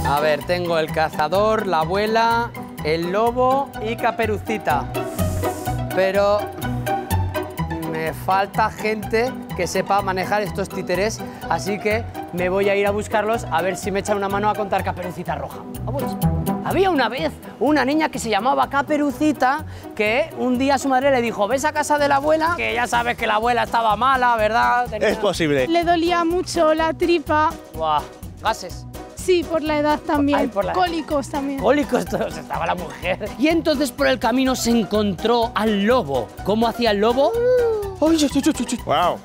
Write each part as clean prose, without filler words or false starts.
A ver, tengo el cazador, la abuela, el lobo y Caperucita. Pero me falta gente que sepa manejar estos títeres, así que me voy a ir a buscarlos a ver si me echan una mano a contar Caperucita Roja. Vamos. Había una vez una niña que se llamaba Caperucita, que un día su madre le dijo, ves a casa de la abuela, que ya sabes que la abuela estaba mala, ¿verdad? Es posible. Le dolía mucho la tripa. Buah, gases. Sí, por la edad también. Ay, por la- Cólicos también. Cólicos todos, estaba la mujer. Y entonces por el camino se encontró al lobo. ¿Cómo hacía el lobo? Wow.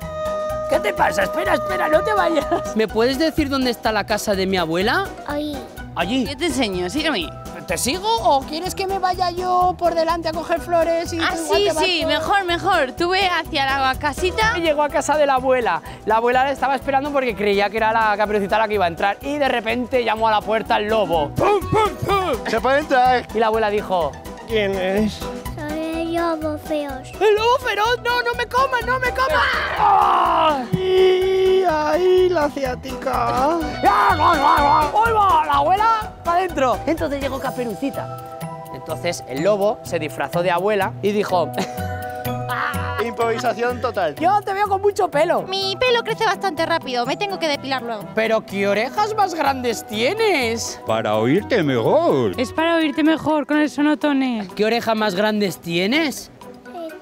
¿Qué te pasa? Espera, espera, no te vayas. ¿Me puedes decir dónde está la casa de mi abuela? Ahí. Allí. Yo te enseño, sígueme. ¿Te sigo o quieres que me vaya yo por delante a coger flores y Ah, tú igual sí, te vas sí, por- mejor, mejor. Tú ve hacia la casita. Llegó a casa de la abuela. La abuela le estaba esperando porque creía que era la Caperucita la que iba a entrar. Y de repente llamó a la puerta el lobo. ¡Pum, pum, pum! ¡Se puede entrar! Y la abuela dijo, ¿Quién es? Soy lobos feos. ¡el lobo feroz! ¡No, no me comas, no me comas! ¡Ah! Y ahí la ciática. ¡Ahí va! La abuela para adentro. Entonces llegó Caperucita. Entonces el lobo se disfrazó de abuela y dijo, Improvisación total. yo te veo con mucho pelo. Mi pelo crece bastante rápido, me tengo que depilar luego. Pero qué orejas más grandes tienes. Para oírte mejor. Es para oírte mejor con el sonotone. ¿Qué orejas más grandes tienes?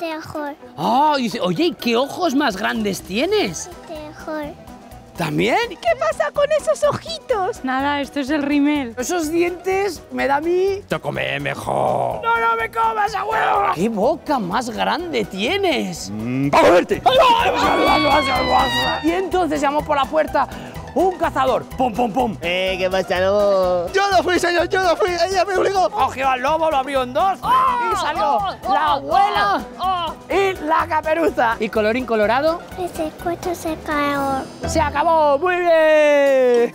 Mejor, Ah, dice, oye, ¿y qué ojos más grandes tienes? mejor. ¿También? ¿Qué pasa con esos ojitos? Nada, esto es el rímel. Esos dientes me da a mí... Te come mejor. ¡No, no me comas, abuelo! ¿Qué boca más grande tienes? ¡Para oírte! Y entonces llamó por la puerta un cazador. ¡Pum, pum, pum! ¿Qué pasa, lobo? Yo no fui, señor, yo no fui. Ella me obligó. Cogió al lobo, lo abrió en dos y salió la abuela y la Caperuza. Y colorín colorado, Ese cuento se cae. se acabó. ¡Muy bien!